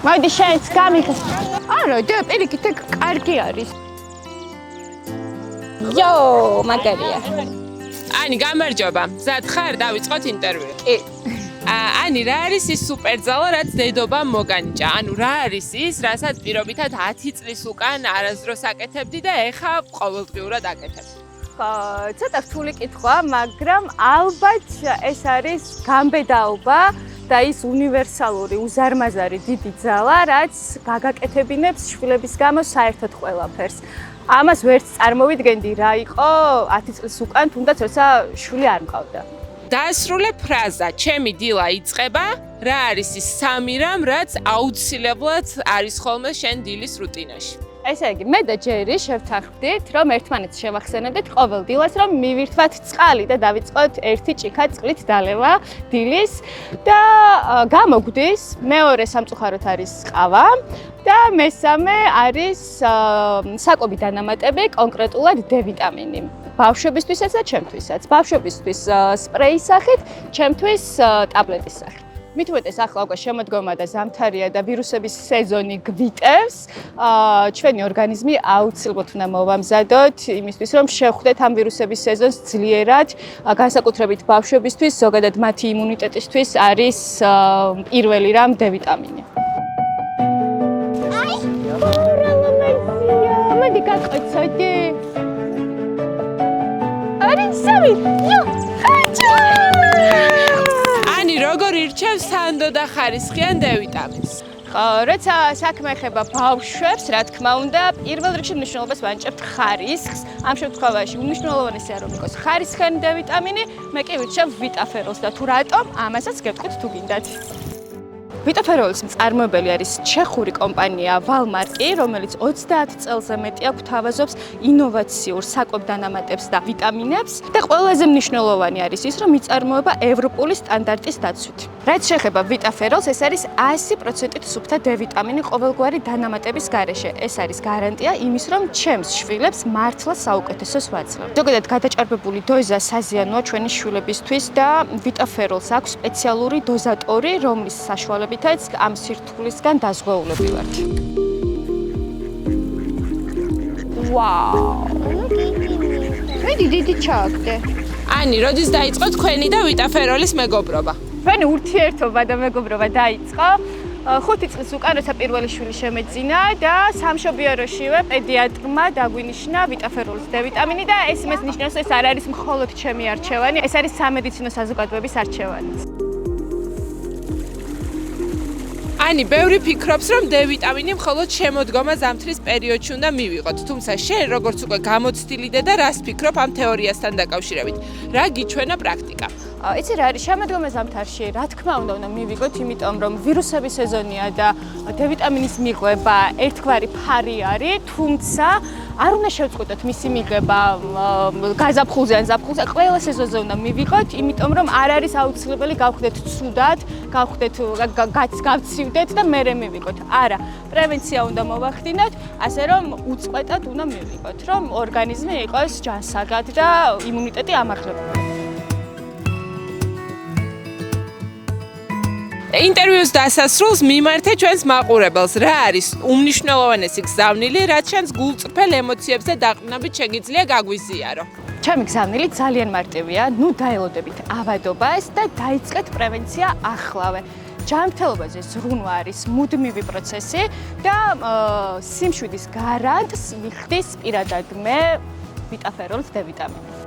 მოდი შენც გამიხეს. არა, და პირიქით კარგი არის. იო, მაგარია. Ani, გამარჯობა. მზად ხარ, დავიწყოთ ინტერვიუ. კი. Ani, რა არის ის სუპერძალა, რაც დედობამ მოგანიჭა? ანუ რა არის ის, რასაც პირობითად 10 წლის უკან არასდროს აკეთებდი და ეხა ყოველდღიურად აკეთებ? ცოტა რთული კითხვა, მაგრამ ალბათ ეს არის გამბედაობა და ის უნივერსალური, უზარმაზარი დიდი ძალა, რაც გაგაკეთებინებს შვილების გამო საერთოდ ყველაფერს. ამას ვერც წარმოვიდგენდი რა იყო 10 წლის უკან, თუნდაც როცა შვილი არ მყავდა. დაასრულე ფრაზა, ჩემი დილა იწყება, რა არის ის სამი რამ, რაც აუცილებლად არის ხოლმე შენ დილის რუტინაში? ესე იგი, მე და ჯერი შევთანხმდით, რომ ერთმანეთს შევახსენებდით ყოველ დილას, რომ მივირთვათ წყალი და დავიწყოთ ერთი ჭიქა წყლით დალევა დილის და გამოგვდის, მეორე სამწუხაროდ არის ყავა და მესამე არის საკობი დანამატები, კონკრეტულად D ვიტამინი. ბავშვებისთვისაც და ჩემთვისაც. ბავშვებისთვის სპრეის სახით, ჩემთვის ტაბლეტის სახით. მithumetes ახლა უკვე შემოდგომა და ზამთარია და ვირუსების სეზონი გვიტევს. ჩვენი ორგანიზმი აუცილებლად უნდა მოვამზადოთ იმისთვის, რომ შევხვდეთ ამ ვირუსების სეზონსძლიერად, განსაკუთრებით ბავშვებისთვის, ზოგადად მათი იმუნიტეტისთვის არის პირველი რამ D ვიტამინი. მოდი გაკოცოდი. არის სამი. Ani, როგორ ირჩევს სანდო და ხარისხიან D ვიტამინს? როცა საქმე ეხება ბავშვებს, რა თქმა უნდა, პირველ რიგში მნიშვნელობას ვანიჭებთ ხარისხს. ამ შემთხვევაში უმნიშვნელოვანესი არ იყოს ხარისხიანი D ვიტამინი, მე კი ვირჩევ ვიტაფეროლს და თუ რატომ, ამასაც გეტყვით თუ გინდათ. ვიტაფეროლის მწარმოებელი არის ჩეხური კომპანია ვალმარტი, რომელიც 30 წელზე მეტი აქვს თავაზობს ინოვაციურ საკობ დანამატებს და ვიტამინებს და ყველაზე მნიშვნელოვანი არის ის, რომ იწარმოება ევროპული სტანდარტის დაცვით. რაც შეეხება ვიტაფეროლს, ეს არის 100%-ით სუფთა D ვიტამინი ყოველგვარი დანამატების გარეშე. ეს არის გარანტია იმის, რომ ჩემს შვილებს მართლა საუკეთესოს ვაძლევ. ზოგადად გადაჭარბებული დოზა საზიანოა ჩვენი შვილებისთვის და ვიტაფეროლს აქვს სპეციალური დოზატორი, რომლის საშუალებითაც ამ სირთულისგან დაზღვეულები ვართ. ვაუ! მედი დიდი ჩააგდე. Ani, როდის დაიწყო თქვენი და ვიტაფეროლის მეგობრობა? ჩვენი ურთიერთობა და მეგობრობა დაიწყო 5 წლის უკან, როცა პირველი შვილი შემეძინა და სამშობიაროშივე პედიატრმა დაგვინიშნა ვიტაფეროლის D ვიტამინი და ეს იმას ნიშნავს, ეს არ არის მხოლოდ ჩემი არჩევანი, ეს არის სამედიცინო საზოგადოების არჩევანი. Ani, ბევრი ფიქრობს, რომ D ვიტამინი მხოლოდ შემოდგომა ზამთრის პერიოდში უნდა მივიღოთ, თუმცა შენ როგორც უკვე გამოცდილი დედა, რას ფიქრობ ამ თეორიასთან დაკავშირებით? რა გიჩვენა პრაქტიკა? იცი რა არის შემოდგომა ზამთარში, რა თქმა უნდა მივიღოთ, იმიტომ რომ ვირუსების სეზონია და D ვიტამინის მიღება ერთგვარი ფარი არის, თუმცა არ უნდა შევწყვიტოთ მისი მიღება გაზაფხულზე ან ზაფხულზე, ყველა სეზონზე უნდა მივიღოთ, იმიტომ რომ არ არის აუცილებელი გავხდეთ ცუდად, გავხდეთ გავცივდეთ და მერე მივიღოთ. არა, პრევენცია უნდა მოვახდინოთ, ასე რომ უწყვეტად უნდა მივიღოთ, რომ ორგანიზმი იყოს ჯანსაღად და იმუნიტეტი ამაღლებული. ინტერვიუს დასასრულს მიმართე ჩვენს მაყურებელს, რა არის უმნიშვნელოვანესი გზავნილი, რაც შენს გულწრფელ ემოციებს და დაყრდნობით შეგიძლია გაგვიზიარო? ჩემი გზავნილი ძალიან მარტივია, ნუ დაელოდებით ავადობას და დაიწყეთ პრევენცია ახლავე. ჯანმრთელობაზე ზრუნვა არის მუდმივი პროცესი და სიმშვიდის გარანტს მიხდის პირადად მე ვიტაფეროლს D ვიტამინი.